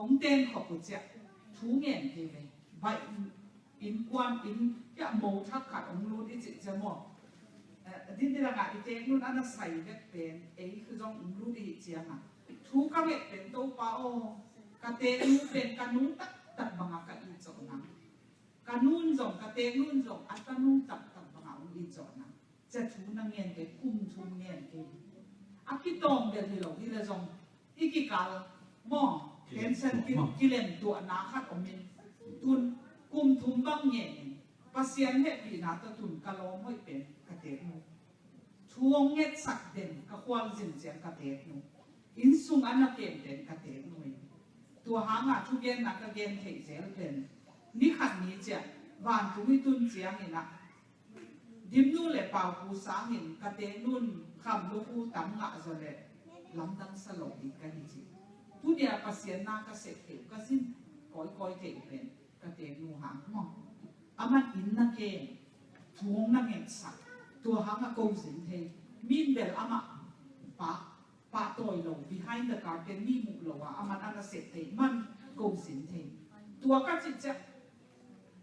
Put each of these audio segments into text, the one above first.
ống tên học của chị thú nghẹn thì về vậy in quan in cái màu thắt khát ống luôn đi chị cho mỏ đi là ngại thì luôn ăn xài vết bền ấyคือtrong ống luôn đi chị mà thú các vết bền đâu bao cái tên luôn bền cái nút tắt bằng cái in chỗ nắng cái nút rộng cái tên nút rộng ăn cái nút tắt bằng cái in chỗ nắngจะthú năng nghẹn cái cung thú nghẹn cái cái tôngเดี๋ยวที่เราที่เราจงอีกการมอเห็นเส้นกิเลนตัวนาขัดอมินตุนกุมทุมบังเงี้ยปัสยานเห็ดปีนาตตุนกะโลมให้เป็นกระเตกนูช่วงเงี้ยสักเด่นกะควาจินเสียงกระเตกนูอินซุงอันนักเก็นเด่นกระเตกนูตัวหางทุกเย็นนักเก็นเทเซลเป็นนี่ขัดนี้เจ้าวันทุกตุนเสียงนี่นะดิมนู่นเลยเป่าปูสางหินกระเตกนู่นคำลูกอูตั้งงะจะเลยลำดังสลบอีกกันจริงทุกอย่างปัสยานากระเสกเกี่ยวกับสิ้นก้อยเกี่ยวเป็นกระเตนูหางมองอามันอินนักเกนทวงนักเงินสักตัวหางกูสินเทมีเบลอามาปะตัวลง behind the curtain มีมุกลงว่าอามันอันเสกเทมันกูสินเทตัวก็จิตจะ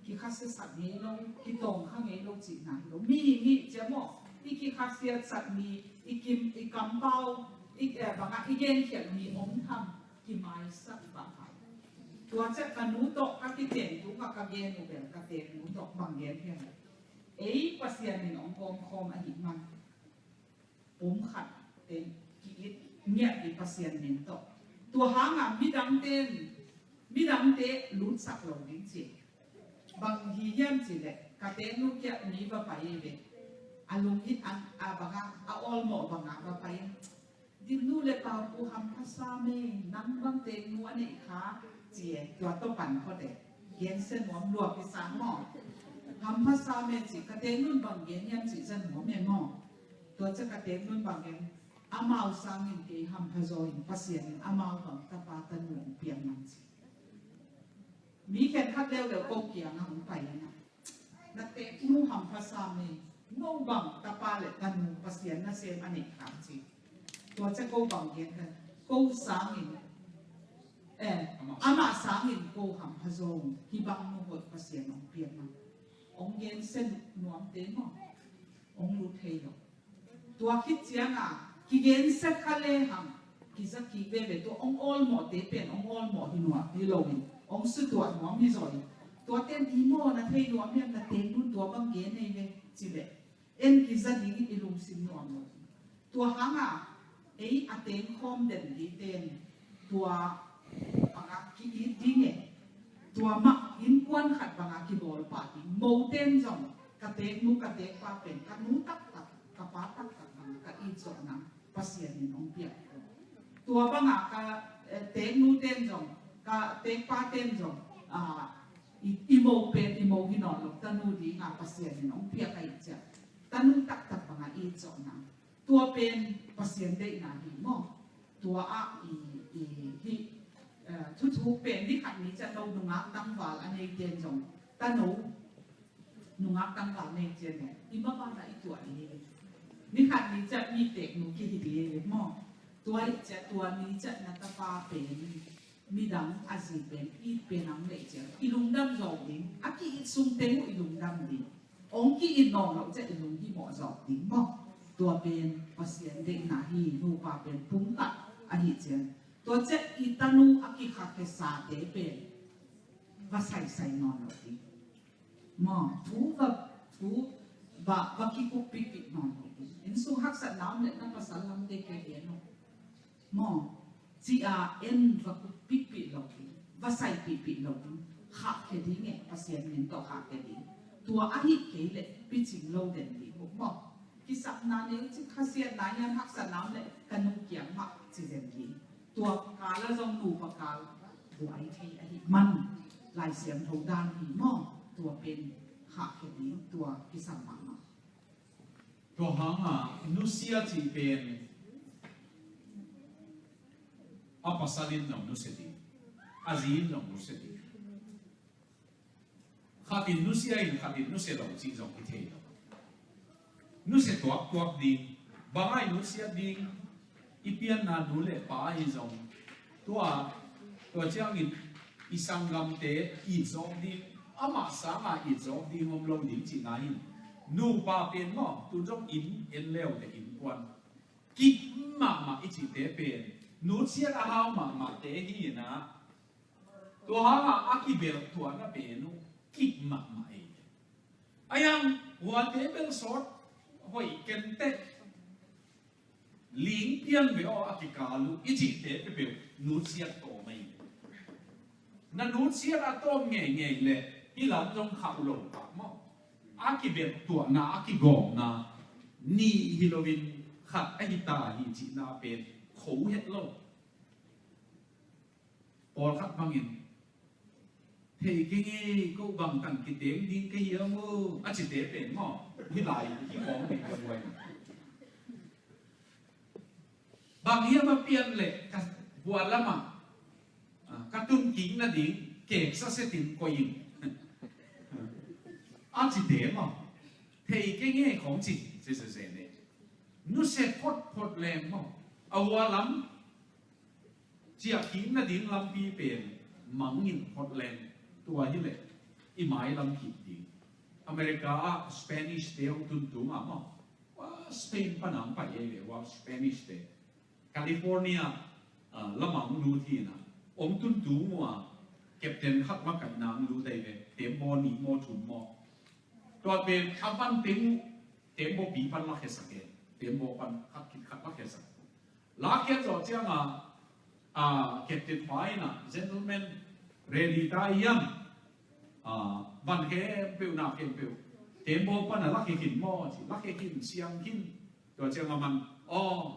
ที่ข้าศึกสัตว์นี้ลงที่ตรงข้างนี้ลงจิตไหนลงมีจะมองอีกข้าศึกสัตว์มีอีกกำเบาอีกบางอีกเย็นเขียนมีองค์ทำที่ไม้สักบางไห่ตัวจะกนุโตกับที่เด่นทุกกับเย็นอุเบลกับเด่นนุโตบางเย็นเพียงปัสยานินองค์คอมอหิมันผมขัดเต็นกิเลสเงียบอีปัสยานินโตตัวหางมิดังเต้ลุ้นสักลงจริงบางทีเยี่ยมสิเลยกับเต้นลูกแก่นี้ว่าไปเลยอารมณ์ฮิตบางออลหมอบางว่าไปดินนู่นเลยเป่าปูหำภาษาเมนั่งบางเต็งนัวนี่ขาเจี๋ยตัวต้ปั่นเขาเด็กเย็นเส้นหัวหลวกไปสามหม้อหำภาษาเมจิกระเตงนู่นบางเย็นยังจิเส้นหัวเมหม้อตัวจะกระเตงนู่นบางเย็นอามาอุสังอินเกหำพะโจอินภาษาอินอามาอุบังตาปาตันหลวงเปียงมันจิมีแค่คัดเร็วเดี๋ยวโกเกียงหำไปนะนักเตะนู่นหำภาษาเมโน่บังตาปาเลตันหลวงภาษาอินเซมอันนี้ขามจิตัวจะโกบังเย็นกันโกสังอินอามาสังอินโกหำพะโจที่บังโนบดภาษาอินเปียงมันองเย็นเส้นหนวมเต็มองรูเทียตัวคิดเจียงกิเย็นเส้นทะเลหังกิจะกิเวเวตัวองออลหมดเตเป็นองออลหมดที่หนวมที่ลงองสุดตัวหนวมที่ซอยตัวเต็มอีโมนะเทียหนวมเนี่ยนะเต็มรุ่นตัวบางเย็นเองจิเวเอ็นกิจะดิ้งอีลุงสินหนวมตัวหางอเต็มคอมเด่นดีเต็มตัวกิดิ้งตัวมักอินควันขัดบางกิโบลปาติโมเต้นจงกระเตกนุกระเตกปาเป็นกระนุตักกระปาตักกระอีจงนั้นภาษาในน้องเปียกตัวบางกระเตกนุเต้นจงกระเตกปาเต้นจงอีโมเป็นอีโมหินอนหลบตันูดีงาภาษาในน้องเปียกไอเจ้าตันุตักบางอีจงนั้นตัวเป็นภาษาเด็กนาดีมั้งตัวที่ทุกเป็นที่ขัดนี้จะเราหนุ่งักตั้งวาลอันนี้เจนจงตาหนุ่งักตั้งวาลในเจนเนี่ยที่บ้านอีตัวนี้นี่ขัดนี้จะมีเด็กหนูกี่ดีเลยมั้งตัวนี้จะนัตปาเป็นมีดังอาศีเป็นอีเป็นนังเลยเจ้าอีลุงดำจอกดิ้งอากีอีซุ่มเต็มอีลุงดำดิ้งองค์กีอีนองเราจะอีลุงที่หมอจอกดิ้งมั้งตัวเป็นภาษาเด็กนาฮีนูปาเป็นพุ่งตัดอันนี้เจ้าตัวเจ้าอีตานูอากิขาเกษาเตเป็นว่าใส่นอนเราดิมอทูบะกิคุปิปินอนเราดิอินสุหักสันน้ำเนี่ยนั่นภาษาลำเด็กเรียนมอจีอาเอ็นว่าคุปิปิเราดิว่าใส่ปิเราดิขาเกดิเงภาษาเงินต่อขาเกดิตัวอาฮิเกเลปิจิงโลเด่นดิมอกิสักนานเนี่ยจิข้าเสียนายยันหักสันน้ำเนี่ยกันนุเกียงมักจิเด่นดิตัวกาละจงดูปากาตัวไอทีไอมันลายเสียงทงดานหีหม้อตัวเป็นขาเขียนนี้ตัวพิสัมมังตัวหางนุเซียที่เป็นอัปสัลินหนองนุเสติอาซีนหนองนุเสติขาดินนุเซียอินขาดินนุเสลงจีจงพิเทยนุเสตัวดีบางไอนุเซียดีอีเปียนนาดูเลป้าอิจงตัว ตัวเจ้าอินอิสังกัมเตอิจอบดีอามาสามารถอิจอบดีงมลงดิ้งจีนายนูปาเป็นมั้งตุจงอินเอ็นเลวแต่อินกวนกิมาอิจิเตเป็นนูเชียร์ฮาวมาเตฮีนะตัวฮาอากิเบลตัวนั่นเป็นนูกิมาเองไอ้ยังหัวเตเบลสดหอยเกนเตลิงเพียนเบลอากิกาลูอิจิเตเปลนูเชียร์โตไม่นั่นนูเชียร์อะโตเงี้ยเลยที่หลังจงขับลงกับมั้งอากิเบลตัวน่ะอากิกองน่ะนี่ฮิโลวินขัดไอ้ตาฮิจินาเป็นเขาเห็ดโลกพอขัดบางอย่างเฮ้ยกี่งี้ก็บางตันกิเตียงดิ้งกี่เยอะมั้งอาจิเตเป็นมั้งที่ไหลที่ของเป็นกันไว้บางเฮียมาเปลี่ยนเลยกับบัวละมั้งกระตุ้นกิ้งนั่นดิ้งเก่งซะเสียตินก็ยิงอาจิเตมั้งเฮ้ยกี่งี้ของจริงเสียเนี่ยนู้เสพพดแรงมั้งเอาว่าล้ำเจียกิ้งนั่นดิ้งลำปีเป็นมังยิงพดแรงตัวที่เลยอีหมายลำขีดดิ้งอเมริกาสเปนิชเตอตุนตุงอ่ะมั้งว่าสเปนปนังไปเองเลยว่าสเปนิชเตแคลิฟอร์เนียละมังรู้ที่นะองตุนตุงว่าเก็บเต็มขัดมากับนางรู้ได้เลยเต็มโมนีโมถุนโมตัวเป็นอาวันเต็มโมปีปันลักเฮสักเต็มโมปันขัดคิดขัดลักเฮสักลักเฮสักเจ้าเก็บเต็มไฟนะเจนต์แมนเรดี้ตายยังวันแค่เปลวนาเก็บเปลวเต็มโมปันลักเฮกินโมสิลักเฮกินเสียงกินตัวเจ้ามัน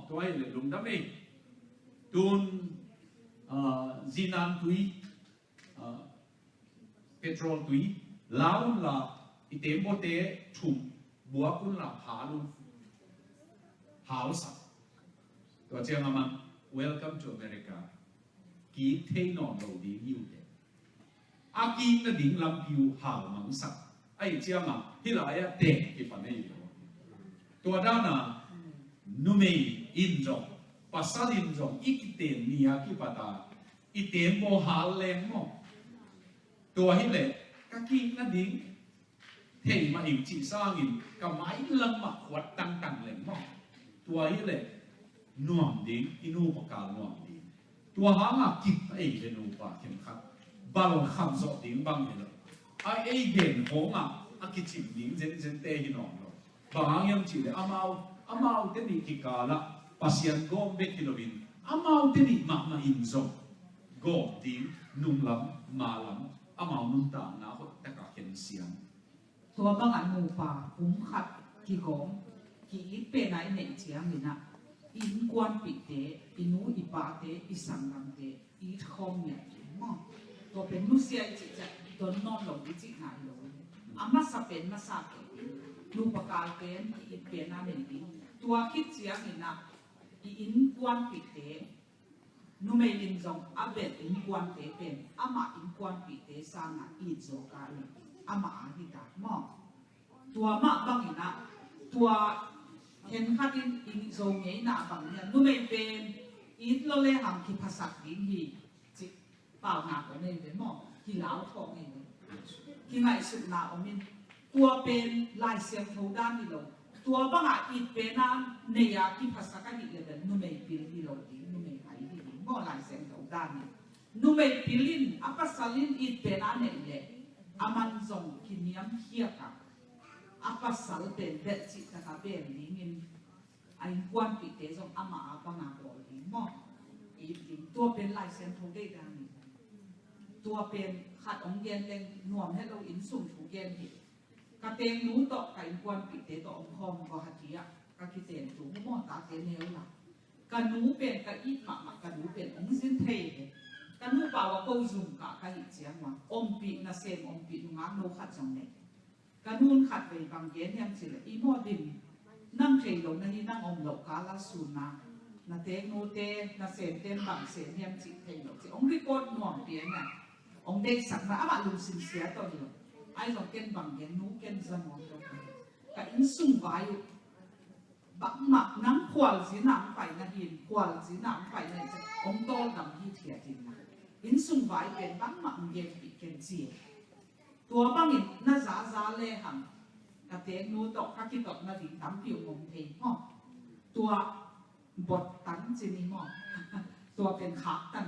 ตัวไอ้เลยลุงดำเองตุนจีนันตุยเปโตรตุยลาวละอีเต็มโบเตถุมบัวกุนละหาลุงหาสักตัวเจ้ามัน Welcome to America กีเทนอนเราดีอยู่เด็กอากีนดิ่งลำพิวหามังสักไอ้เจ้ามันที่หลายเด็กที่ปันให้อยู่ตัวด้านน่ะนุ่มอินจงภาษาอินจงอีกเต็มนี่อากิปตาอีเต็มโมหาเลงมั้งตัวที่เลยกากีนั่นดิ่งเฮ้ยมาอิวจีสร้างอินกับไม้ลำมาขวดตั้งเลยมั้งตัวที่เลยนวมดิ่งอินูปากานวมดิ่งตัวหางกิบไอ้เรนูปาเข้มขัดบาลคำสอดดิ่งบางอย่างเลยไอ้เด่นของอากิจิบดิ่งเจนเตหินองเลยบางอย่างจีเลยอามาเตนิกิกาละปัสยันกอมเบกิโลวินอามาเตนิมาอินซงกอดิ่งนุ่มลำมาลำอามานุ่มตาหน้าคนแต่ก็เห็นเสียงตัวบางอันหมูป่าคุ้มขัดกี่กองกี่ลิเป็นไหนเหน่งเชียงนี่นะอินกวนปิเตอินูอิปาเตอิสังกัมเตอิทคอมเนี่ยมั้งตัวเป็นนุเซียจิจะโดนนอนหลงดิจิหายหลงอามาสเป็นมาสาเกลูปกาลเป็นอินเป็นนั่นเองตัวคิดเชียงนี่นะอินกวนปิเตนูไม่ลินจงอาเบตอินกวนเตเป็นอามาอินกวนปิเตสร้างอิโซกาเลยอามาอาฮิตามั้งตัวมาบางอีนะตัวเห็นขัดอินโซเงี้ยนะบางเนี่ยนูไม่เป็นอินโลเลหังคิภาษาดินฮีจิเปล่าหนาของเนี่ยเป็นมั้งที่ลาวทองเนี่ยที่ไงสุดหนาอมินตัวเป็นลายเสียงโทด้านนี่ลงตัวบางอินเป็นนั้นเนี่ยคิภาษากันอีกเลยนูไม่เป็นที่ลงดินูไม่หายที่ดิมั้งลายเสียงโทด้านนี่นูไม่เป็นลินอัปสาลินอินเป็นนั้นเนี่ยอามันส่งกินยำเคี่ยวกับอาปัสสาวะเป็นเด็ดจิตกับเป็นลิงินไอ้กวนปิดเตะส่งอามาอาปังอาบอลิงมั้งอีลิงตัวเป็นลายเส้นทุกได้กันตัวเป็นขัดองเย็นเองหน่วมให้เราอินสุ่มถูกเย็นดิกระเตงรู้ต่อไก่กวนปิดเตะต่อองคอมก็หัดเทียกระคิเตนถูกมั่วตาเตเนียวล่ะกระนูเป็นกระอีหมักกระนูเป็นองสินเทกันนูเปล่าว่ากูซุ่มกะกะหิเสียงว่าอมปีน่ะเซมอมปีงานโนขัดจังเนี่ยกันนูนขัดไปบางเย็นยังสิละอีโมดินนั่งเทลงนั่นนี่นั่งอมหลกกาลาสูนาน่ะเตงโนเตน่ะเซมเต็มบางเซมยังจิเทลงสิองริโกดหน่วงเปียนน่ะองเด็กสักมาอามาลุงสินเสียตัวเดียวไอ้เราเก็นบางเย็นนูเก็นสมองตัวเดียวกันอินสุ่มไว้บักหมักน้ำขวดสีน้ำไปนะหินขวดสีน้ำไปเนี่ยจะองโตดำที่เทียจริงนะอิน in sung vai ken bang ma nge pi ken chi tua bang in na za le ham ka te nu to ka ki to na ding tam piu ngom thei ho tua bot tan chi ni mo tua pen khak tan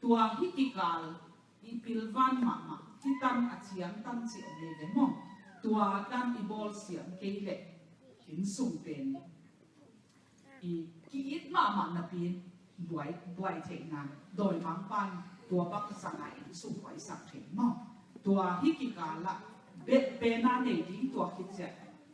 tua hi ki kal i pilvan ma ki tan a chiam tan chi om le mo tua tan i bol siam ke le in sung pen i ki it ma na pin buai thei na doi mang pan tua bak sang ai sung buai sak thei mo tua hi ki kala be na nei ding tua ki che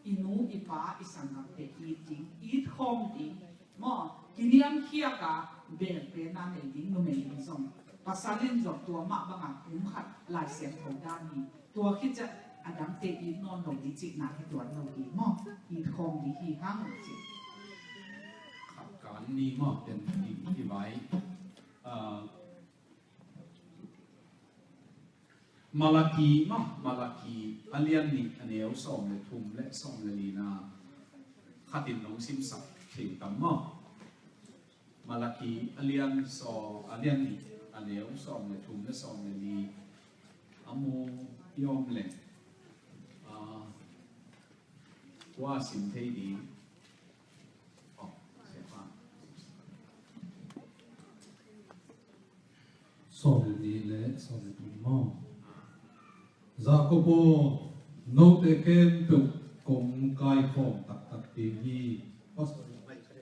inu ipa isangam te i ding i khom ding mo kiniam khia ka be na nei ding no mei ni song pasalin jok tua ma banga kum khat lai siam thong da ni tua ki che adam te i non no ni chi na ki tua no ki mo i khom di hi hang chi การนี้มอบเป็นที่ไว้มาลากีมาลากีอันเลียนนี่อันเอวส่งเลยทุ่มและส่งเลยลีนาขัดินน้องซิมสักถึงตั้มมาลากีอันเลียนส่งอันเลียนนี่อันเอวส่งเลยทุ่มและส่งเลยลีอาโมยอมเลยว่าสินเทดีสอนนี้และสอนทุ่มมอจากโบโนเตเกมตุกกงกายของตักตีฮีก็สอนไม่ใช่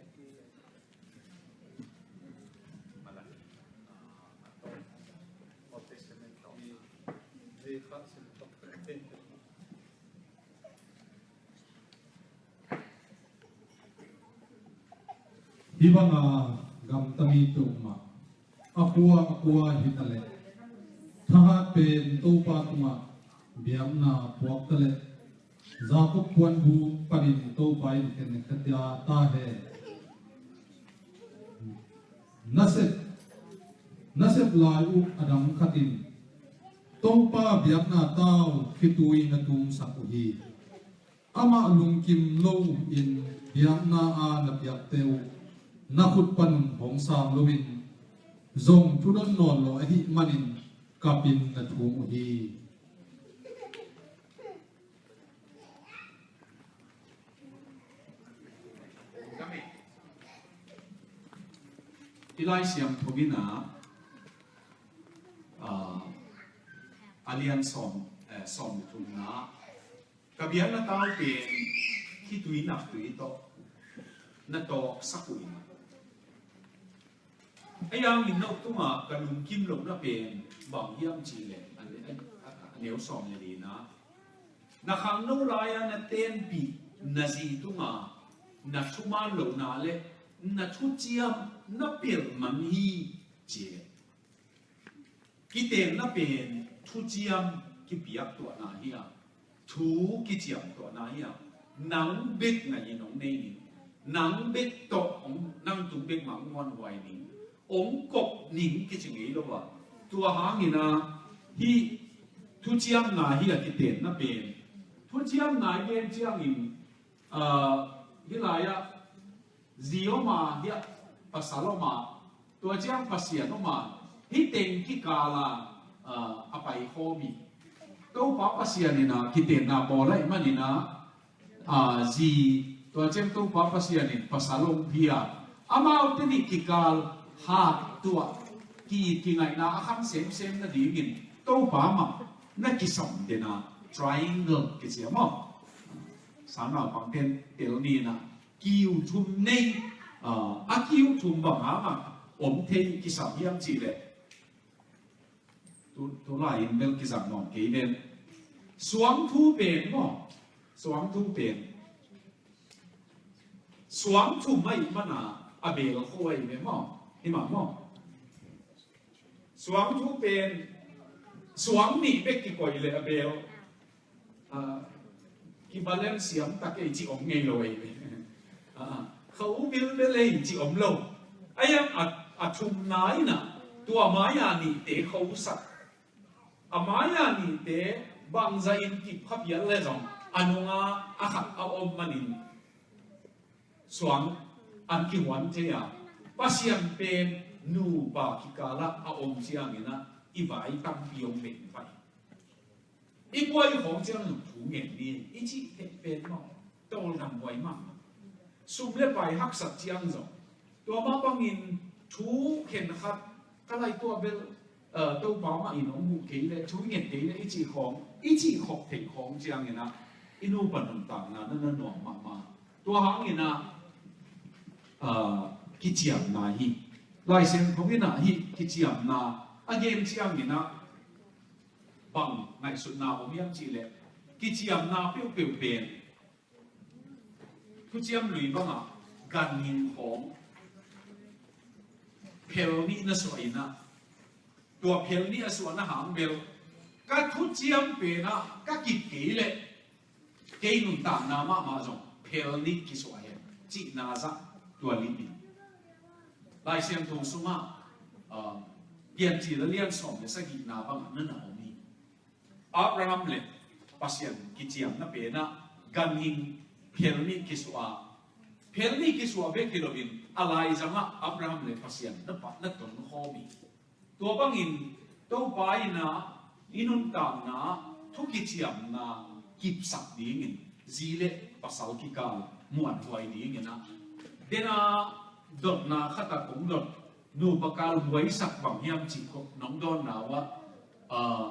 ที่บ้านกำตมีตุกมาaqua hitale thaha pen to pa kuma biamna pokale zakop puan bu panin to pai ken khatya ta he nasep lai u adam khatin to pa biamna taw khitui na tum sakuhi ama lungkim lo in biamna a na biak teu na khut pan hong sam lovin zong chunon non lo hi manin kapin na thum hi ilai siam thogina alian som thumna kabian na tao pen khi tui nak tui to na to sakui ayang in nok tuma kanum kim lok na pen bang hiam chi le an neu som le di na khang no laya na ten pi na zi tunga na chuma lo na le na thu chiam na pir man hi che ki ten na pen thu chiam ki piak to na hi thu ki chiam to na hi nang bek na yin ong nei ni nang bek to ong nang tu bek ma ngon wai ni ong kop ning ki ching ei lo wa tua hang ina hi thu chiam na hi ki ten na pen thu chiam na gen chiang in hi la ya zioma hi pasaloma tua chiang pasianoma hi ten ki kala apai homi to pa pasianina ki ten na bolai manina zi tua chiang to pa pasianin pasalong pia amau teni ki kal ha tua ki ngai na akham sem na dingin to pa ma na ki som de na triangle ki sia mo sana pang ten tel ni na kiu thum nei a kiu thum ba ma om thei ki sa hiam chi le tu la in bel ki sam non ke den suang thu pen mo suang thu pen suang thu mai mana abel khoi me mo ni ma mo suang thu pen suang ni bek ki koi le abel ki balance siam ta ke chi om ngei loi khâu bil le chi om lo ayam thum nai na tua maya ni te khâu sak amaya ni te bang za in ki phap ya le jong anunga akhat a om manin suang an ki wan te ya pasiam pen nu pa kikala a om chiang ina i vai tam piong mek vai i boy khong chiang nu thu ngen ni i chi te pen mo tol nam boy ma sum le pai hak sat chiang zo to ma bangin thu khen khat kalai to bel to pa ma in ong hu ke le thu ngen te le i chi khok thei khong chiang ina inu pan tang na na no ma ma to hang ina ki chiam na hi lai sen khong ina hi ki chiam na again chiang ina bang ngai su na om yang chi le ki chiam na piu piu pen thu chiam lui banga gan nin khong phel ni na so ina tua phel ni asu na hang bel ka thu chiam pe na ka ki ke le ke nun ta na ma zong phel ni ki so he chi na za tua li bi lai sen thong suma pian chi la lian som le sa gi na bang na na om ni Abraham le pasien ki chiam na pe na gan nin phel ni ki so a phel ni ki so be ki lovin alai zama Abraham le pasien na pa na ton ho mi to bangin to pai na inun ta na thu ki chiam na kip sak ding in zile pasal ki ka muan huai ding na dena dot na khata kong dot nu bakal huai sak bang hiam chi ko nong don na wa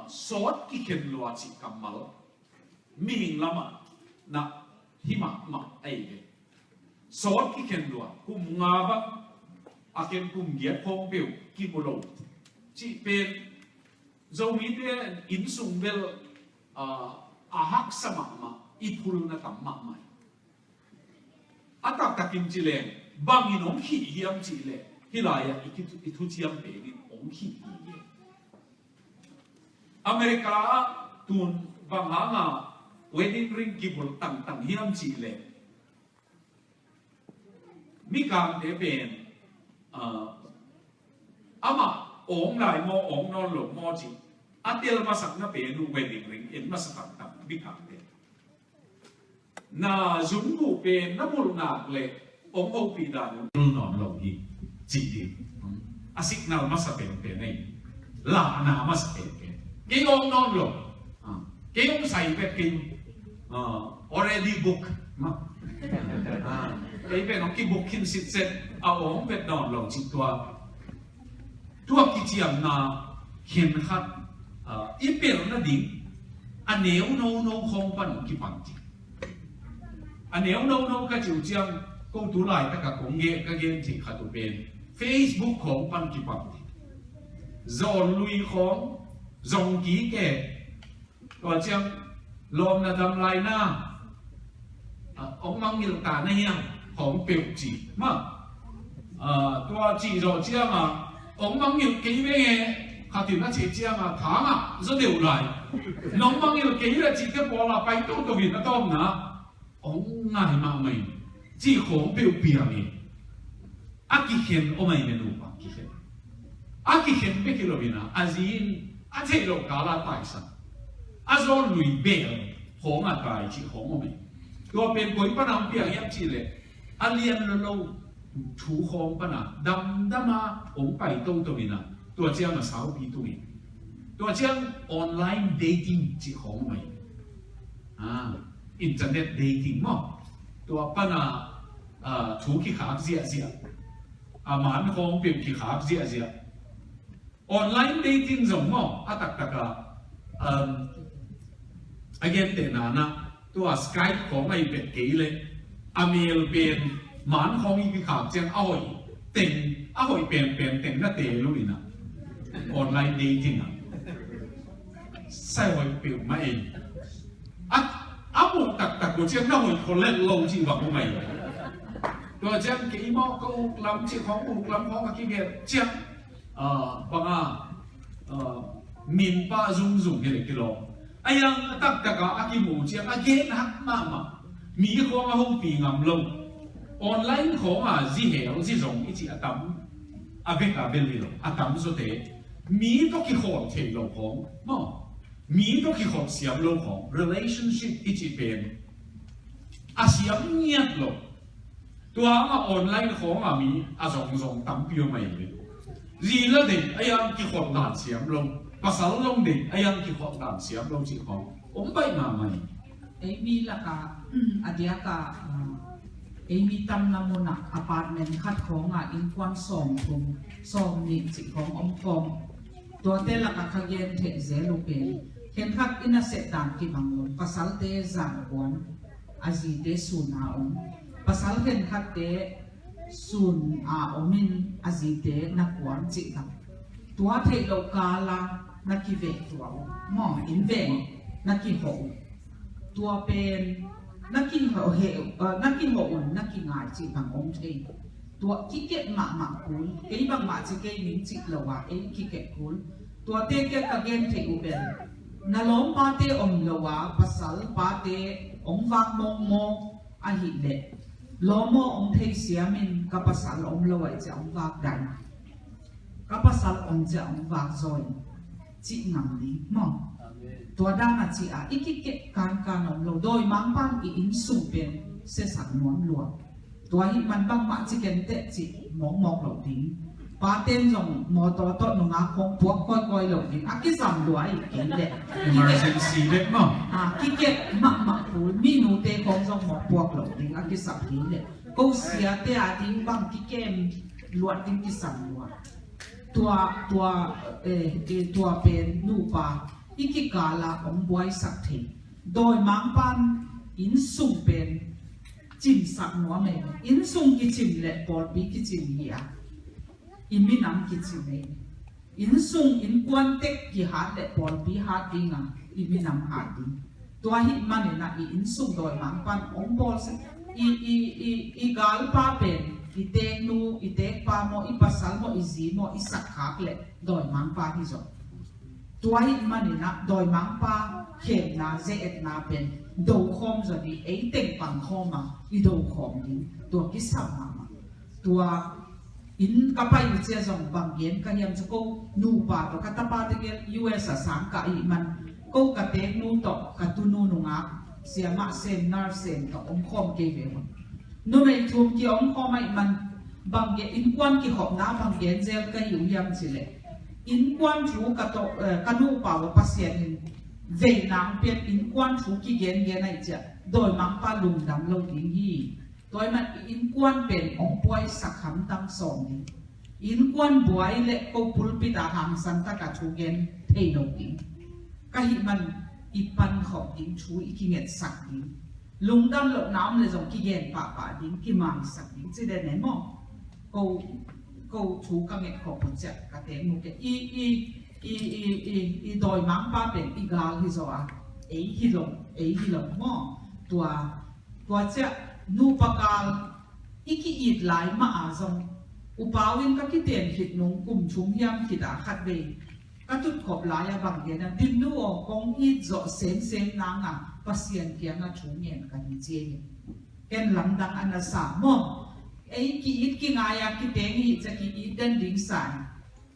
sot ki ken lua chi kamal ming lama na hima ma ai ge sot ki ken lua kum nga ba aken kum giat phong piu ki mulo chi pen zo mi te in sung bel a hak sama ma i phul na tam ma mai atak takim chi le bang in ong hi hiam chi le hilaya i thu chiam pe ni ong hi ye America tun bang hanga wedding ring ki bul tang hiam chi le mi kam te ben ama ong lai mo ong non lo mo chi atel masak na pe nu wedding ring in masak tam mi kam te na zum bu pe na mul nak le ong o pi da nu non lo hi chi di a signal masak pe nei la na masak pe ke ong non lo ke ong sai pe ke already book ma cái bên nó cái bộ kinh sit set à ông bên đó lòng chỉ tua cái chiam na hiện khát ít bên nó đi anh nếu nâu không pan cái bằng gì anh nếu nâu cái chiều chiam công tú lại tất cả công nghệ cái game chỉ khát tụ bên Facebook không pan cái bằng gì dọn lui không dòng ký kẻ còn chiam lom là đâm lại na ông mang nhiều cả này nha không biểu chỉ mà tôi chỉ rồi chia mà ông mang nhiều cái về khá tiền nó chỉ chia mà tháng rất đều lại nó mang nhiều cái là chỉ cái bỏ là bay tốt của việt nó tôm nè ông ngài mà mình chỉ không biểu biểu này aki khen ông mày mình đủ aki khen biết cái rồi nè azin thế rồi cả là tài sản azon lùi bèo không à tài chỉ không ông màyตัวเป็นปุ๋ยปนำเปียกยับจีเลยอาเลียนเราถูคองปนะดำมาองไปตัวนี้นะตัวเจ้ามาสาวปีตัวนี้ตัวเจ้าออนไลน์เดทติ้งจีของใหม่อินเทอร์เน็ตเดทติ้งมั้งตัวปนะถูขี้ขาเสียหมันของเปลี่ยนขี้ขาเสียออนไลน์เดทติ้งสมมั้งตักagain เตนานะตัวสกายของไอ้เป็ดเก๋เลยอเมลเป็นหมันของอีกข่าวเจ้าอ้อยเต็งอ้อยเป็นเต็งน่าเตะรู้ดินะออนไลน์ดีจริงอ่ะใส่ไว้เปลี่ยนมาเองบุกตักกูเจ้าหน้าหัวคนเล่นลงจริงแบบกูไม่ตัวเจ้าเก๋มอก็อุกล้ำเจ้าของอุกล้ำของกี่เบียเจ้าบางมินป้าซุ่มกี่โลไอ้ยังตักกะอากิมูเชียอาเกนฮักมามีของอาหงปีงามลงออนไลน์ของจีเหวจีรงอีจีอาตัมอาเบกาเบลลิโลอาตัมสุดเตมีต้องกี่คนเทลงของมั้งมีต้องกี่คนเสียมลงของ relationship อีจีเป็นอาเสียมเงียบลงตัวออนไลน์ของมีอาส่งตัมเปียวใหม่เลย gì là để ai ăn cái khoản đàn xiêm lông và sáu lông để ai ăn cái khoản đàn xiêm lông chỉ có ông bay mà mày ấy mi là cả adia cả ấy mi tâm là một apartment khát khóng in quan sòng cùng sòng ni chỉ khóng ông khóng tua te là cả khang gen thế dễ lúc bên khen khát ina sẽ tàn ki bằng luôn pasal te giang quan azi te suna ông pasal khen khát te sun omin azi te na quan chỉ thằng tua thấy lâu cả là na ki về tua mò in về na ki hộ tua bên na ki hộ hệ na ki hộ na ki ngài chỉ bằng ông thấy tua ki kết mạ cún cái bằng mạ chỉ cái miếng chỉ lâu à ấy ki kết cún tua te ke again the uben na lom pa te om lowa pasal pa te om vak mong mo a hi le lomo om thei siamin ka pasal om lowa cha om vak dan ka pasal om cha om vak zoi chi ngam ni mo tua da na chi a ikike kan om lo doi mang pan I in su pen se sak nuam lo tua hi man bang ma chi ken te chi mong lo ding ba tên dòng mô tô tốt nó ngã không buộc coi lộc thì cái dòng đuổi cái lệ emergency đấy mà cái mặc phù mi nụ tê không dòng mò buộc lộc thì cái dòng cái lệ câu xia tê tiếng bằng cái kem luận tiếng cái dòng tua bên nụ ba cái cả là ông boy sắc thì đôi mang pan in sung bên chim sắc nó mày in sung cái chim lệ bỏ bị cái chim gì à in mi nam ki chi nei in sung in quan tek ki hat le pol bi hat ding a in mi nam hat ding to hi man na in sung doi mang pan ong bol se i gal pa pen I tek nu I tek pa mo I pasal mo I zi mo I sak khak le doi mang pa hi zo to hi man na doi mang pa khem na ze et na pen do khom zo di ei tek pang khom ma I do khom ding to ki sam ma to in kapay usia zong banggen kanyam sa ko nu pa to katapa te US sang ka I man ko kate nu to katunu nu nga siama sen nar sen ka khom ke ve no me thum ki khom ai man bangge in kwan ki khop na banggen zel ka yu yam chile in kwan thu ka to kanu pa wa pasien in ve nang pet in kwan thu ki gen gen ai cha doi mang pa lung dam lo ding hi tôi mà in quan bên ông boy sắc hàm tăng sòng in quan boy lệ câu pulpit à hàng san ta cả chú gen thay đầu tiếng cái gì mình ipan học tiếng chú ý kinh nghiệm sắc tiếng lùng đâm lợn nám là dòng kinh nghiệm bà tiếng kinh mang sắc tiếng chỉ để ném mò câu chú các nghệ học một chặt cả tiếng một cái i đòi mang ba bên i gal hi zo à ấy hi lồng mò tua chặt nu pakal iki it lai ma azong upawin ka kiten hit nung kum chung hiam kita khat ve ka tut khop lai ya bang ge na din nu o kong it zo sen na nga pasien kia nga chung yen ka ni che ken lam dang ana sa mo ei ki it ki nga ya ki teng hi cha ki it den ding san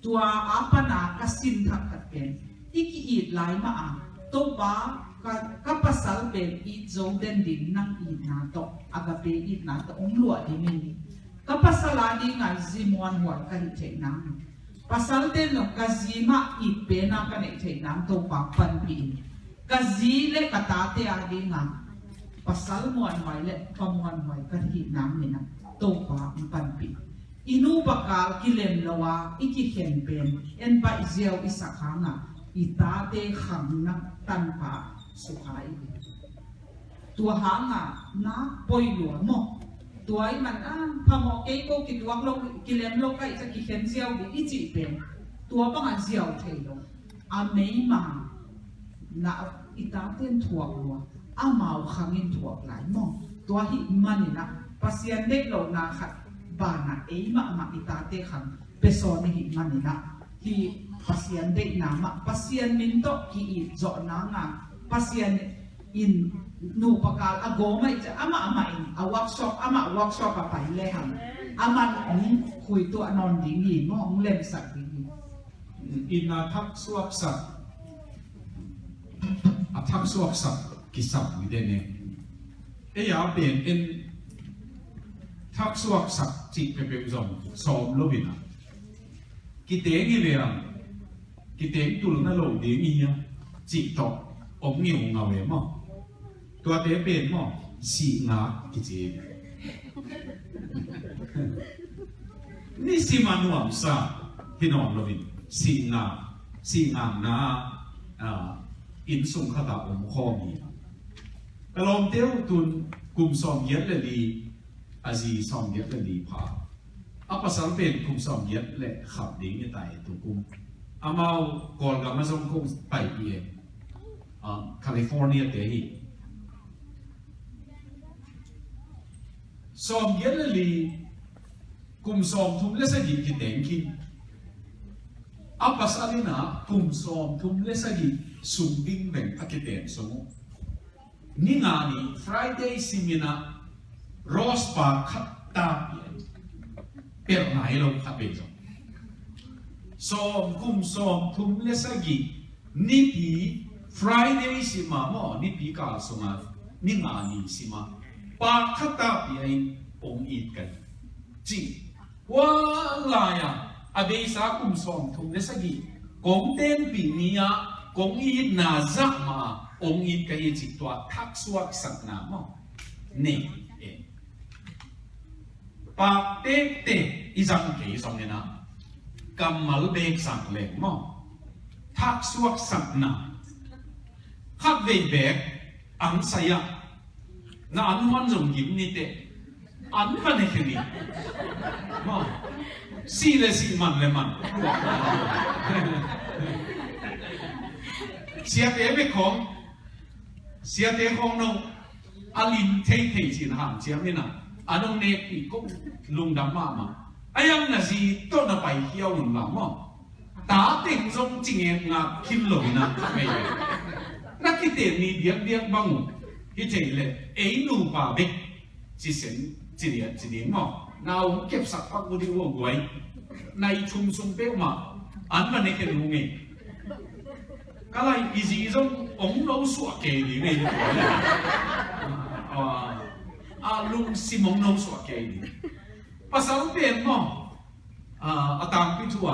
tua apana ka sin thak khat ken iki it lai ma a to ba ka pasal ben I zo den din nang I na to agape I na to ong lua di min ka pasala di nga zimwan war ka hite nang pasal den no ka zima I pe na ka ne the nang to pa pan pi ka zile ka ta te a di nga pasal muan mai le pamuan mai ka hi nang ni na to pa pan pi inu bakal kilem lawa iki hen pen en ba izeo isakha nga ita te khang na tan pa sukai tua hanga na poi lua mo tua I man pamo ke ko ki tuak lo ki lem lo kai sa ki khen ziao di I chi pen tua bang an ziao thei lo a mei ma na ita ten thuak lua a mau khangin thuak lai mo tua hi manina pasien de lo na khat ba na ei ma ita te khang peso ni hi manina hi pasien de na ma pasien min to ki I zo na nga pasien in nu pakal ago mai cha ama in a workshop a pai le ham aman ong khui to anon ding hi mo ong lem sak ding in a thak suak sak a thak suak sak ki sak mi de ne e ya ben in thak suak sak chi pe pe zong som lo bin cái tiếng gì vậy cái tiếng tụi nó lẩu tiếng gì á chỉ tọt ống nhiều ngầu vậy màตัวเตเป็นมั้งสีงากิจนี่สิมาหนุ่มซาที่นอนเราวินสีงานาอินส่งข้าตาอมข้อมีแต่ลมเตี้ยวตุนกลุ่มสอมเย็ดเลยดีอาจีสอมเย็ดเลยดีพาอัปสารเป็นกลุ่มสอมเย็ดเลยขับดิ้งในไตตัวกลุ่มอามาก่อนกับมาส่งคงไปเองแคลิฟอร์เนียเตหีสอมเย็ดเลยกลุ่มสอมทุ่มเลสกิกิเต็งกินอัปสารินะกลุ่มสอมทุ่มเลสกิสุงดิ้งแบ่งพักเต็งสมนี่งานนี้ Friday สิมินะรอสปาคัตตาเปิดไหนลงขับไปจงสอมกลุ่มสอมทุ่มเลสกินี่ปี Friday สิมาหม้อนี่ปีกาสมานี่งานนี้สิมาปาคัตตาเปียองอีกกันจีว่าลายอาเบสากุมสองทุ่มเลสกีกงเต้นปีนี้กงอีนาจักมาองอีกกันจิตตัวทักสวกสักน้ำนี่ปากเต้เต้อีจังเกยสองเนี่ยนะกำมัลเบกสักเล็กมั้งทักสวกสักน้ำขับเวเบกอังสยะน่าอันมันจงยิ้มนี่เต้อันมันเองนี่มาสีเลยสีมันเลยมันเสียเตะไปของเสียเตะของน้องอาลินเทเทจินหางเสียไม่น่ะอันน้องเนปีก็ลุงดำมาไอ้ยังน่ะสิต้นไปเที่ยวหนุ่มหลังมั้งตาเต็งจงจริงเองนะคิมหลงนะไม่ใช่นักกิเตมีเบียงบังที่เจเลยไอ้หนูป่าเบ็กจิเซนจีเดียมั้งน่าเก็บสักพักบุรีวงไว้ในชุมชนเป้มาอันมันในแค่ลุงเองก็เลยอีจีจงองเราสวกเกลีเนี่ยลุงซิมองเราสวกเกลีภาษาเป้มั้งตามพิทัว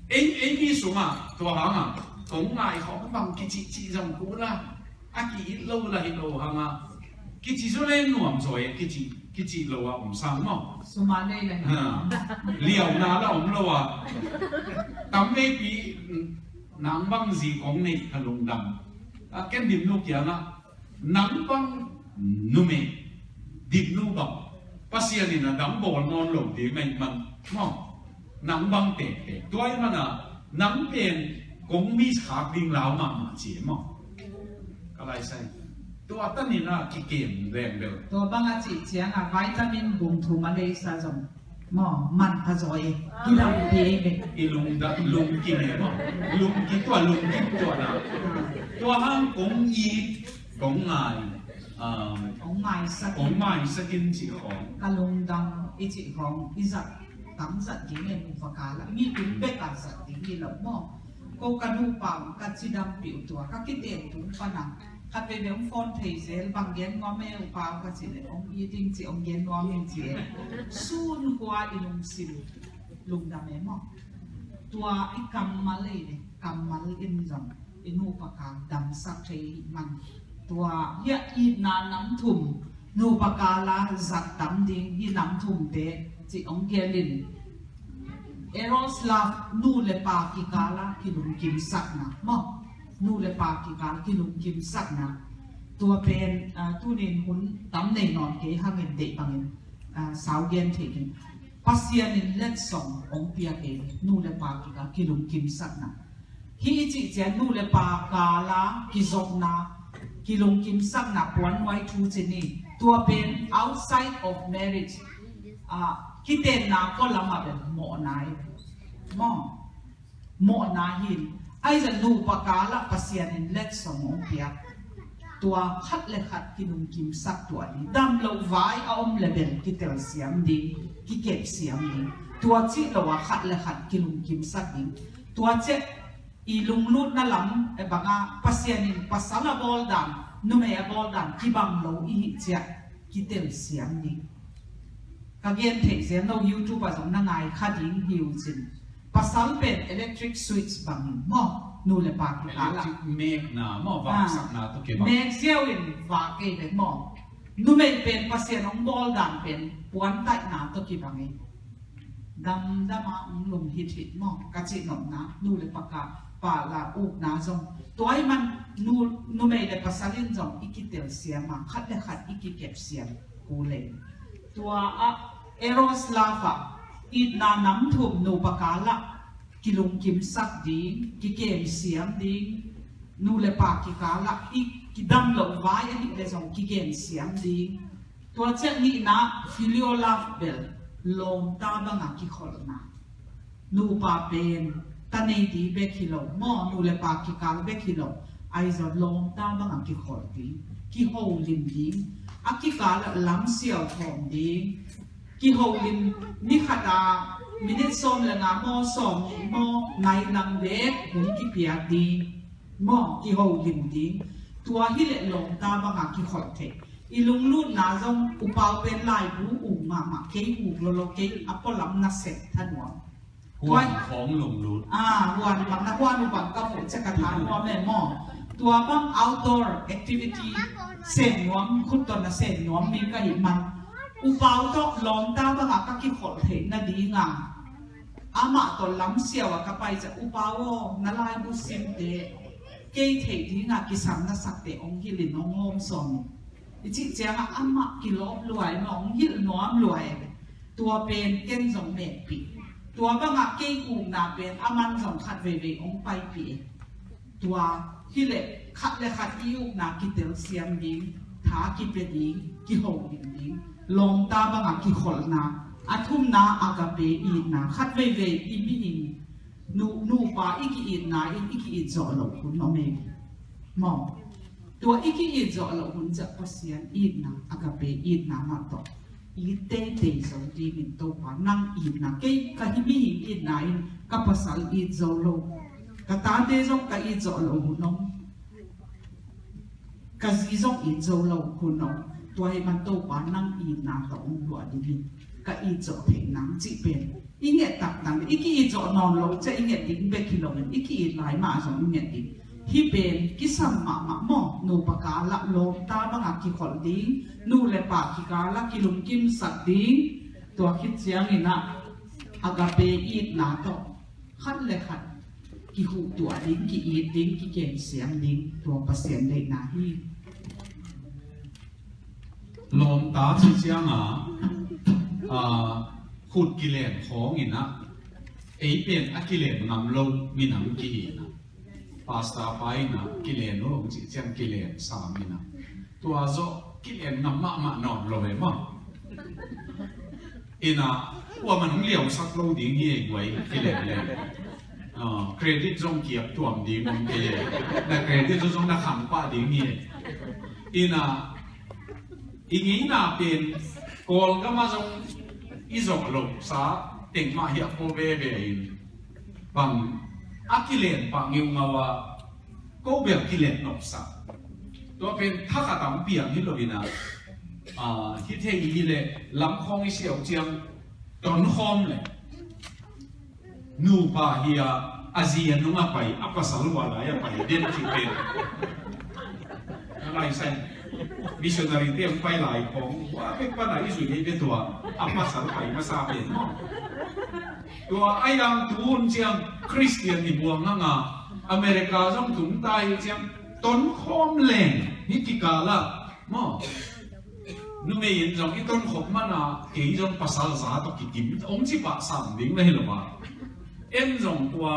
เอ็งมีสูงตัวหางกงไงของบางกิจิจงกูละอากิโลละฮิโลหางกิจิโซเลนหนุ่มสวยกิจิโลอ่ะผมสั่งมั้งสมาเน่เลยเลี้ยวนาแล้วผมโลอ่ะตั้มไม่ปีนางบังจีของในขลุ่มดำแค่ดิบนูกอย่างนางบังนุ่มดิบนูบังภาษาเนี่ยนะดำบอลนอนหลงดีไหมมันมั้งนางบังเตะตัวมันนางเป็นกงมีขาดิ่งเหลามาเจี๋ยมั้งก็ไรใช่ตัวตั้งนี่นะกิเกมแรงเดียวตัวบางอาจิเจียงวิตามินบุ้งทูมาเลยซะจงมันพะจอยกินลำเพียงอีลุงกินเนี่ยมั้งลุงกินตัวนะตัวห้างกงอีกงไงกงไม้สกินจีของกะลุงดำอีจีของอีจัดตั้งสัตว์กินเนี่ยมุฟกาละมีตุ้มเบกาสัตว์กินนี่หรอมั้งก็กระดูกเปล่ากัดจีดำผิวตัวก็คิดเองตุ้มปนังขับไปเรื่องฟอนเทเซลบางเย็นก็ไม่อุปาวก็จีเลยองยีจริงจีองเย็นก็ไม่จีสูนกว่าอีลุงสิลุงดำเองมั้งตัวอีกำมาเลยเนี่ยกำมาเลยอินจงอินูปกาดำสักเทมันตัวเฮียอีนาน้ำทุ่มนูปกาลาจัดดำดิ่งอีน้ำทุ่มเตะจีองเกลินเอโรสลาฟนูเลปากิกาลากิลุงกิมสักนะมั้งนูเลปากิกาลากิลุงกิมสักนะตัวเป็นตู้เนนหุ่นตำในนอนเกหังเงินเด็กบางเงินสาวเย็นเทกินปัสยานินเล็ดส่งองเปียเกนูเลปากิกาลากิลุงกิมสักนะฮีจิเจนูเลปากาลากิจกนากิลุงกิมสักนะปวนไว้ทูเจนี่ตัวเป็น outside of marriageคิดเด่นนาก็ละมาเป็นหมอนายหมอนาหินไอ้จะนูปากาละปัสยานินเล็ดสมองเปียตัวขัดเลยขัดกินุงกิมสักตัวนี้ดำเราไว้เอาอมเลเบลกิเตลเสียมดีกิเก็บเสียมดีตัวจีเราว่าขัดเลยขัดกินุงกิมสักดีตัวเจ้อีลุงลุดนั่นลำไอ้บางปัสยานินปัสสาวะบอลดันนุ่มเอบอลดันกิบังเราอีเจ้กิเตลเสียมดี cái gen thể diện đâu YouTube à giống na ngày khát dính hiểu gì pasal pen electric switch bằng mò nu le bạc cái là electric make na mo va sak na to ke ba make gieo in và cái đấy mò nu mày pen pasien ông bol đàn pen buôn tại na to cái bằng ấy đam đam mà ông lùng hít hít mò cái chuyện nọ na nu le bạc cả và là u na giống tối man nu mày le pasalin giống ikitel xiêm mà khát ikikep xiêm cú lên tua eros lava ít na nắm thùm nụ bạc cá lạ ki lung kim sắc đi ki kem xiêm đi nụ lệ bạc ki cá lạ ít ki đâm lộng vái ấy lệ dòng ki kem xiêm đi tua chết nghĩ na filio love bell lom ta bang ki khol na nụ pa pen ta nei đi be kilo mo nụ lệ bạc ki cá be kilo ai giờ lom ta bang ki khol đi ki hậu lim đi aki cá lạ lắm xiao thòng đi ki hậu lim ni khata minute som là ngã mo som mo ngày nằm vẽ cũng ki pia đi mo ki hậu lim đi tua hi lệ lồng ta bằng ngã ki khol thế ilung lut na zong upau pen lai bu mà ke u lo ke apolam na set thanwa ห่วงของลงลุด วันบางนักว่านุบังกับผมจะกระทานว่าแม่หม้อตัวบ้าง outdoor activity เส้นน้วมคุณตอนน่ะเส้นน้วมมีก็เห็นมันอุปาวก็ลองตาบ้างก็คิดขดเห็นน่ะดีงามอามาตอนล้ำเสียวก็ไปจะอุปาวนั่นลายบุษย์เดเกยเทดีงากิสัมนัสักเตองกิลินองงมสอนจริงจังอามากิโลรวยน้องหิลน้อมรวยตัวเป็นเก้นสองเมตรปีตัวบ้างเกยกูนาเป็นอามันสองขัดเวองไปปีตัวที่เล็กขัดเลยขัดยิ้วนากิเตลเซียมยิงท้ากิเป็นยิงกิโหยิงลงตาบ้างกิขลนาอาทุ่มนาอากาเปอีนาขัดเวอีมีอินนูปาอีกิอินนาอีกิอินจ่อหลงคุณน้องเมย์มองตัวอีกิอินจ่อหลงคุณจะพัศยันอินนาอากาเปอินนามาต่ออีเต้เต้สองดีมินโตปานั่งอินนาเกยกะฮิมีหิงอินนาอินกับภาษาอินจ่อหลงกะตาเต้จงกะอินจ่อหลงคุณน้องกะซีจงอินจ่อหลงคุณน้องตัวให้มันโตปานั่งอินนาต่อองค์หลวงดีมินกะอินจ่อเพลงนังจิเป็นอีเงี้ยตักนังอีกี่อินจ่อนอนลงจะอีเงี้ยดิ้งเบกิโลเมตรอีกี่หลายมาสองอีเงี้ยดิ้งที่เป็นกิสัมมาหม้อนูปากาละโลมตาบังอากิขอลดิ้งนูเลปากิกาละกิลุมกิมสักดิ้งตัวคิดเสียงนี่นะอากาเปอีดนาโตขัดเลยขัดกิหูตัวดิ้งกิอีดดิ้งกิเก่งเสียงดิ้งตัวเปอร์เซ็นต์เลยนะฮีลมตาที่เชียงขุดกิเลนของอินะไอเป็นอกิเลนนำลงมีหนังกีนะพาสต้าไปนะกิเลนโลงจิเจียงกิเลนสามีนะตัวโซกิเลนนำมานอนลอยมั้งอินะว่ามันเลี้ยวสักโลดิ้งเหี้ยไว้กิเลนเลยเครดิตจงเกียบตัวดิ้งมันกิเลนแต่เครดิตจงนักขังป้าดิ้งเหี้ยอินะอีงี้น่ะเป็นกอลก็มาจงอีจงลงซาเต็งมาเหียโคเวเวอินบังอากิเลนปังยิวมาว่าก็เบียกิเลนนกซาตัวเป็นถ้าขัดตามเปียงฮิโรบินาที่เทียเลยลำคองอีเสียวเจียงตอนคอมเลยนูปาเฮียอาเซียนนุ่งไปอัปสัลวาลายไปเด่นที่เป็นอะไรใช่มิชชันนารีเตรียมไปหลายของว่าเป็นปัญหาที่สุดนี้เป็นตัวอัปสัลไปมาซาเป็นตัวไอ้ดังทูนเชียงคริสเตียนที่บวงนั่งอเมริกาต้องถุงไตเชียงต้นคอมแหลงฮิกิกาละมั่งนู่นไม่ยินจงอีต้นขบมันเกี่ยจงภาษาสาตกิกิมองค์ที่ปะสามดิ้งเลยหรือเปล่าเอ็นจงตัว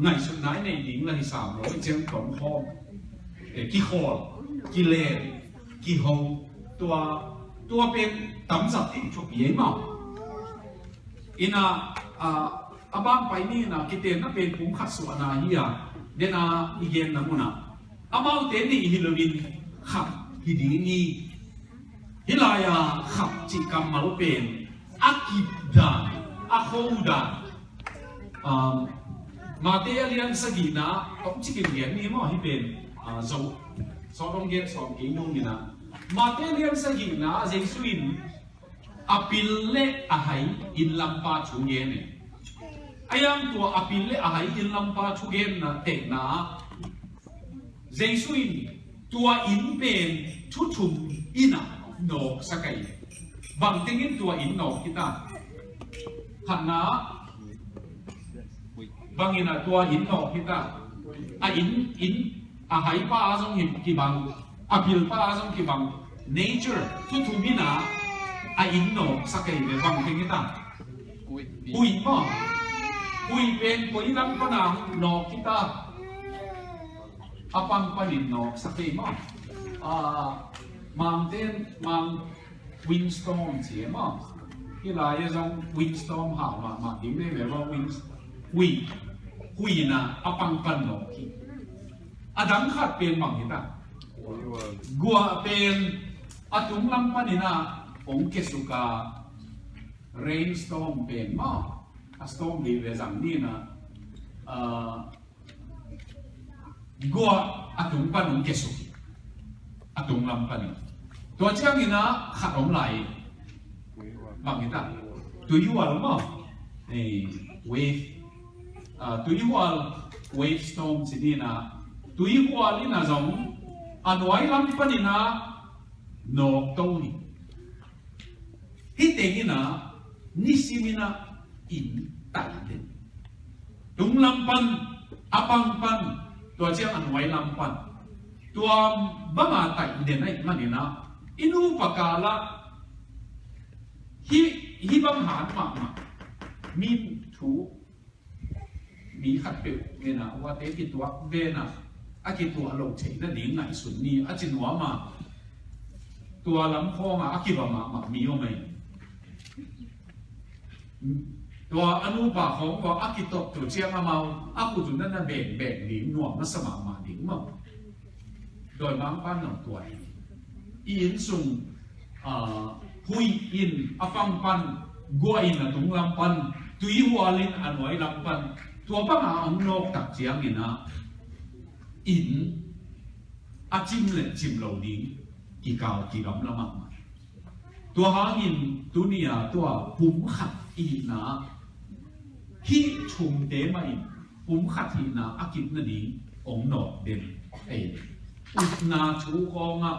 ไหนสุดไหนในดิ้งเลย300เชียงต้นคอมกี่คอกิเลนกี่หงตัวเป็นตั้มสับเองชุบยี่มั้งอินะบ้านไปนี่นะกิเตนนั่นเป็นปุ่มขัดส่วนนะฮียเดน่าอีเกนนะมุนะบ้านเตนี่ฮิโลวินขับฮิดีนี่ฮิลายาขับจิกรรมมาลเป็นอากิดานอาโคดานมาเตเลียนสกีนะต้องจิกเลียนนี่มั้งที่เป็นสองเกนสองกินนู่นนี่นะมาเตเลียนสกีนะเจสุอิน apil le ahai in lampa chuge ne ayam tua apil le ahai in lampa chuge na te na jesuin tua in pen thu thum ina no sakai bang tingin tua in no kita khana bangina tua in no kita a in a hai pa azong him ki bang apil pa azong ki bang nature thu thumina a in no sakai le bang tingita ui ma ui pen koi lam pa na no kita apang panin no sakai ma mountain mang windstorm chi ma ki la ye jong windstorm ha ma dim le le winds hui na apang pan no ki adang khat pen mang kita gua pen atung lam panina ong kesuka rainstorm pen ma a storm li le jang ni na gua atung pan ong kesuki atung lam pani to chang ina khat om lai mang kita tu yu al ma wave tu yu al wave storm sidina tu yu al ina zong anwai lam panina no toni hitengina nisimina in taiden tung lampan apang pan to chiang anwai lampan tua bama taiden ai manina inu pakala hi bang han ma min thu mi khat pe ngena wa te ki tua ve na a ki tua lo chei na ding ngai sun ni a chin wa ma tua lam khong a ki ba ma mi o mai tua anu ba khong wa a ki tok tu chiang ma mau a ku jun na beng ding nuam na sama ma ding ma doi bang pan no tua in sung hui in apang pan gua in na tung lam pan tui hualin anwai lam pan tua banga ang nok tak chiang ina in a chim le chim lo ding ki kaw ki ram lama tua hangin dunia tua pum khat i na hi chum te mai pum khat hi na akit na ding ong no den ei na chu konga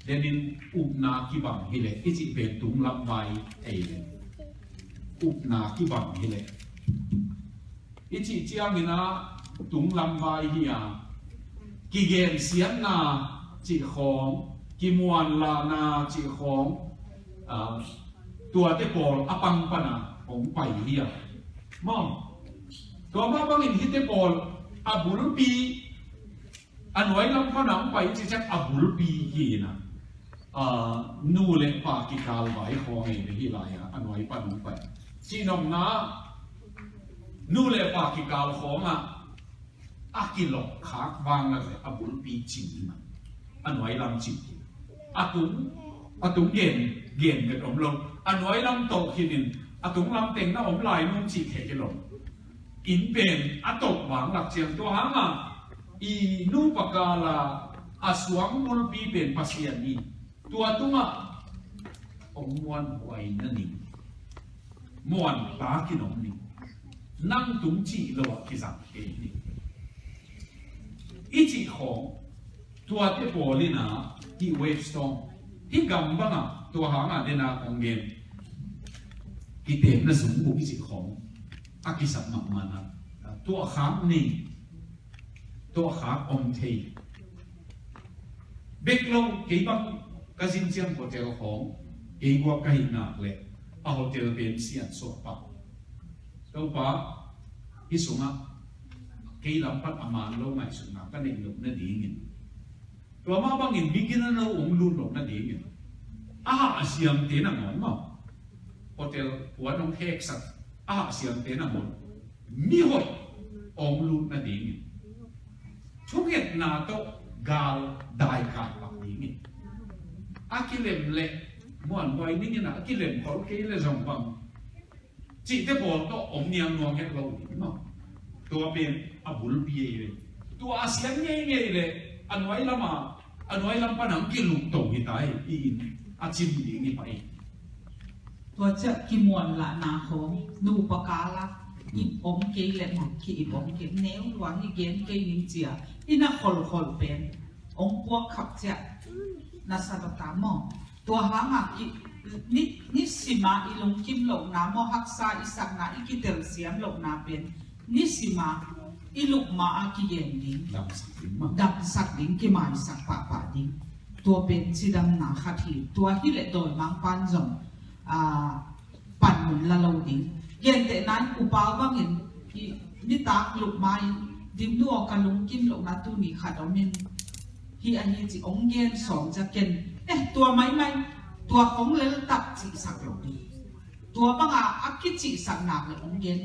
denin na ki bang hile ichi pe tung lam vai ei na ki bang hile ichi chiang ina tung lam vai hi a ki gen sian na chi khong ki muan la na chi khong tua te pol apang pana ong pai hi a mong tua ma bang in hi te pol abul pi anwai lam pana ong pai chi chak abul pi hi na nu le pa ki kal vai khong ei hi la ya anwai pan ong pai chi nom na nu le pa ki kal khong a akilok khak wang la le abul pi chin na anwai lam chin atung gen ke om long anwai lam to khinin atung lam teng na om lai num chi ke long in pen atok wang lak chiang to hanga i nu pakala aswang mul pi pen pasian ni tua tunga om muan huai na ni muan ta kinom ni nang tung chi lo ki sang ke ni ichi khong tua te polina hi wave storm hi gambanga tua hanga dena kongen ki te na sum bu ichi khong akisap mana tua kham ni tua khak om thei beklo ke bang kazin chiang hotel khong e gwa kai na le a hotel ben sian so pa to pa isunga ke lampat aman lo ngai sunga ka ning lo na dingin to ma bang in bigina no ong lu lo na dingin aha asiam te na ngon ma hotel wanong hek sat aha asiam te na ngon mi hoi ong lu na dingin chuget na to gal dai ka pa dingin akilem le muan boy ni na akilem ko ke le jong bang chỉ thế bộ to ông niang nuông hết lâu mà tua bên abul bie le tua asian nghe le anwai lama pa nang ki luk to hi tai in achim di ni pai ตัวเจ้ากิมวนละนาของดูปากาละอิบอมเกยเล็กขีอิบอมเกยเนื้อว่าฮิเกนเกยนิงเจียอินาขลเป็นองพวกขับเจ้านาซาตามอตัวหางอีนิสิมาอีลงกิมหลงน้ำมหักษาอิสักนาอีกิเตลเสียมหลงน้ำเป็นนิสิมาอีลุกมาอากิเยนดิง ดำสักดินมา ดับสักดิ้งกิมาสักปะดิ้งตัวเป็นสีดำหนาขัดหีตัวที่เล็ดโดยมังปันจงปั่นหมุนละเราดิ้งเย็นแต่นั้นอุปาบางเห็นนิตากลุกไม้ดิ้งดัวกันลงกิมลงนาตูนี่ขัดเอาเมนที่อันนี้จีองเย็นสองจะเกนตัวไม่ตัวของเล่นตับจีสักหลงตัวบางอักกิจีสักหนักเลยองเย็น